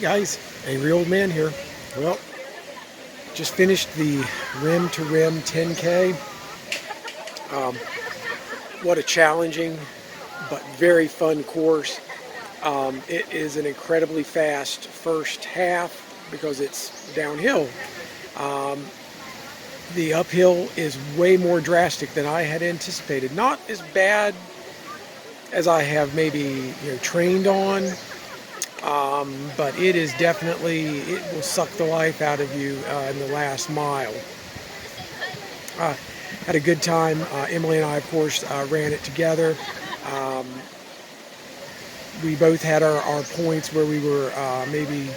Guys, Angry Old Man here. Well, just finished the rim to rim 10K. Um, what a challenging but very fun course. It is an incredibly fast first half because it's downhill. Um, the uphill is way more drastic than I had anticipated. Not as bad as I have maybe trained on. But it is definitely, it will suck the life out of you in the last mile. Had a good time. Emily and I, of course, ran it together. Um, we both had our points where we were maybe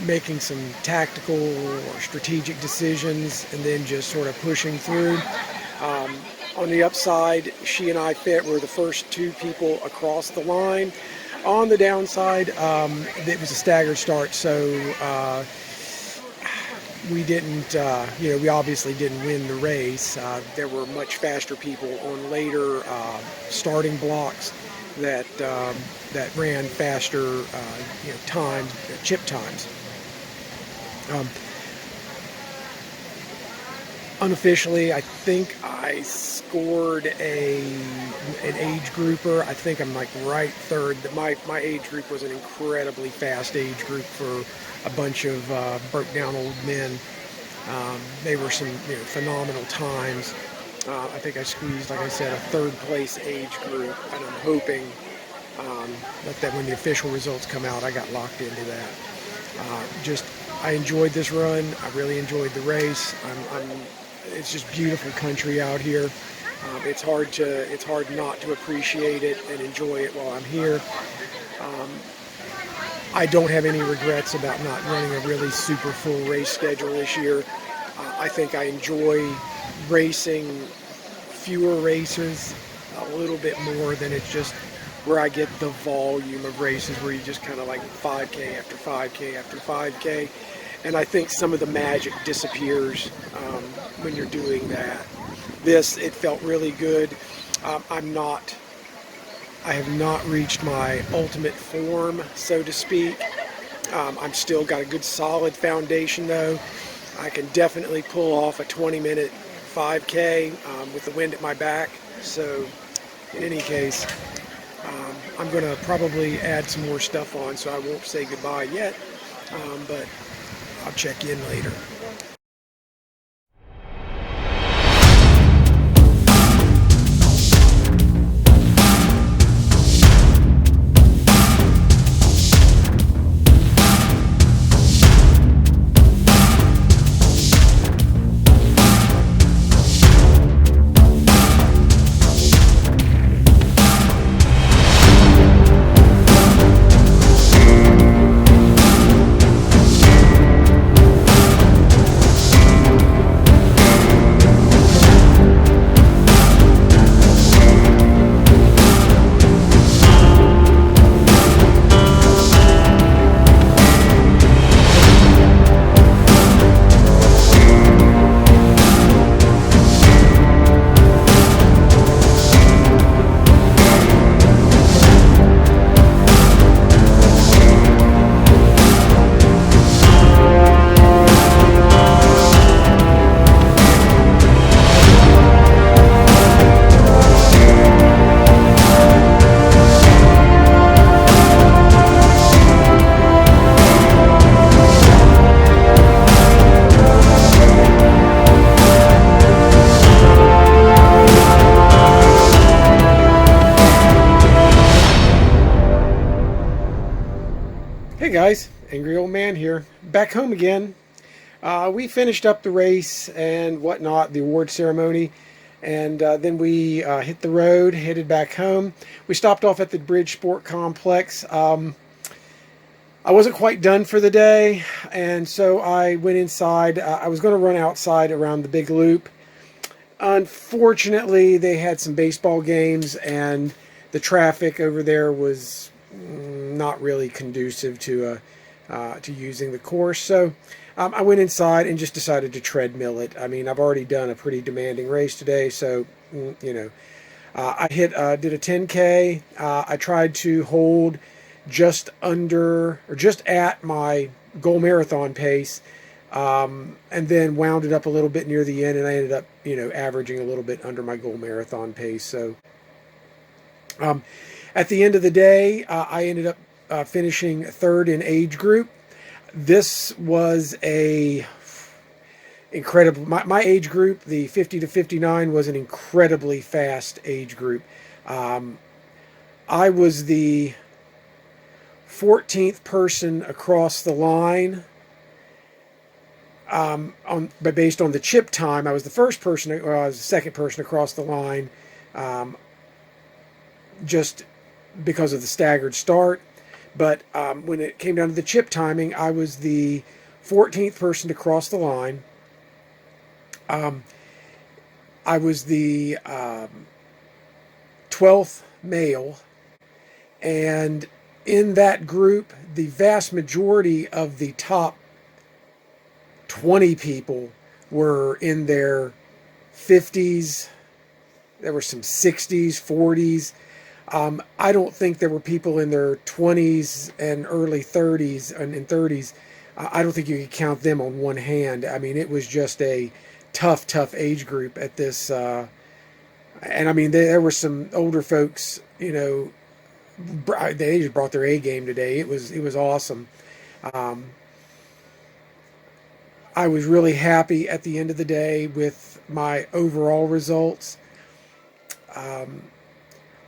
making some tactical or strategic decisions and then just sort of pushing through. On the upside, she and I were the first two people across the line. On the downside, it was a staggered start, so we didn't, we obviously didn't win the race. There were much faster people on later starting blocks that ran faster, times, chip times. Unofficially, I think I scored an age grouper. I think I'm like right third. My age group was an incredibly fast age group for a bunch of broke down old men. They were some phenomenal times. I think I squeezed, like I said, a third place age group, and I'm hoping that when the official results come out, I got locked into that. I enjoyed this run. I really enjoyed the race. It's just beautiful country out here. It's hard not to appreciate it and enjoy it while I'm here. I don't have any regrets about not running a really super full race schedule this year. I think I enjoy racing fewer races a little bit more than it's just where I get the volume of races where you just kind of like 5K after 5K after 5K. And I think some of the magic disappears when you're doing that. It felt really good. I have not reached my ultimate form, so to speak. I'm still got a good solid foundation though. I can definitely pull off a 20-minute 5K with the wind at my back. So in any case, I'm going to probably add some more stuff on, so I won't say goodbye yet, but I'll check in later. Hey guys, Angry Old Man here, back home again. We finished up the race and whatnot, the award ceremony, and then we hit the road, headed back home. We stopped off at the Bridge Sport Complex. I wasn't quite done for the day, and so I went inside. I was going to run outside around the big loop. Unfortunately, they had some baseball games, and the traffic over there was not really conducive to using the course. So I went inside and just decided to treadmill it. I mean, I've already done a pretty demanding race today, so I did a 10K. I tried to hold just under or just at my goal marathon pace, and then wound it up a little bit near the end, and I ended up, averaging a little bit under my goal marathon pace. So at the end of the day, I ended up finishing third in age group. This was a incredible. My age group, the 50 to 59, was an incredibly fast age group. I was the 14th person across the line. But based on the chip time, I was the first person. I was the second person across the line, just because of the staggered start. But when it came down to the chip timing, I was the 14th person to cross the line. I was the 12th male, and in that group, the vast majority of the top 20 people were in their 50s. There were some 60s, 40s. I don't think there were people in their 20s and early 30s and in 30s. I don't think you could count them on one hand. I mean, it was just a tough age group at this. And I mean, there were some older folks, they just brought their A game today. It was awesome. I was really happy at the end of the day with my overall results.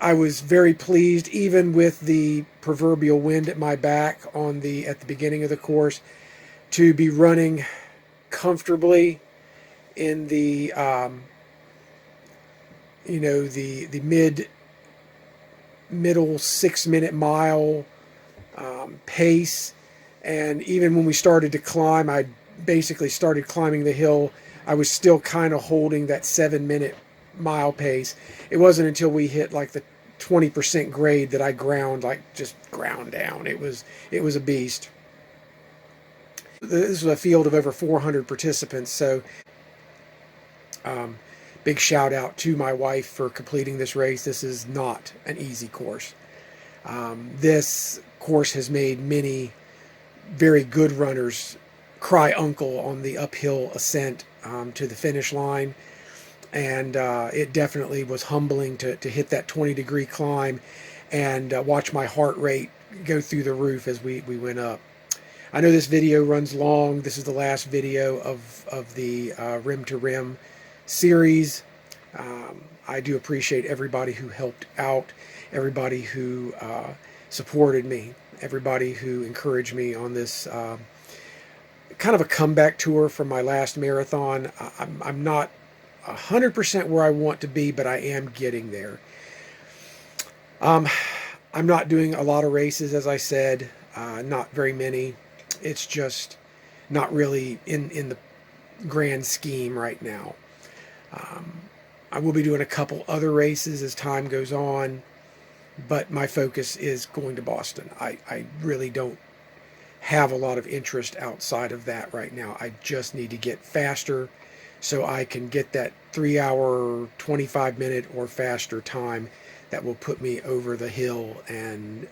I was very pleased, even with the proverbial wind at my back at the beginning of the course, to be running comfortably in the the middle 6-minute mile pace. And even when we started to climb, I basically started climbing the hill, I was still kind of holding that 7-minute mile pace. It wasn't until we hit like the 20% grade that I just ground down. It was a beast. This was a field of over 400 participants, so big shout out to my wife for completing this race. This is not an easy course. This course has made many very good runners cry uncle on the uphill ascent to the finish line. And it definitely was humbling to hit that 20-degree climb and watch my heart rate go through the roof as we went up. I know this video runs long. This is the last video of the Rim to Rim series. I do appreciate everybody who helped out, everybody who supported me, everybody who encouraged me on this kind of a comeback tour from my last marathon. I'm not 100% where I want to be, but I am getting there. I'm not doing a lot of races, as I said, not very many. It's just not really in the grand scheme right now. I will be doing a couple other races as time goes on, but my focus is going to Boston. I really don't have a lot of interest outside of that right now. I just need to get faster so I can get that 3-hour, 25-minute or faster time that will put me over the hill and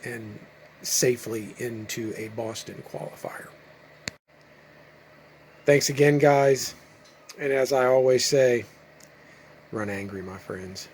safely into a Boston qualifier. Thanks again, guys. And as I always say, run angry, my friends.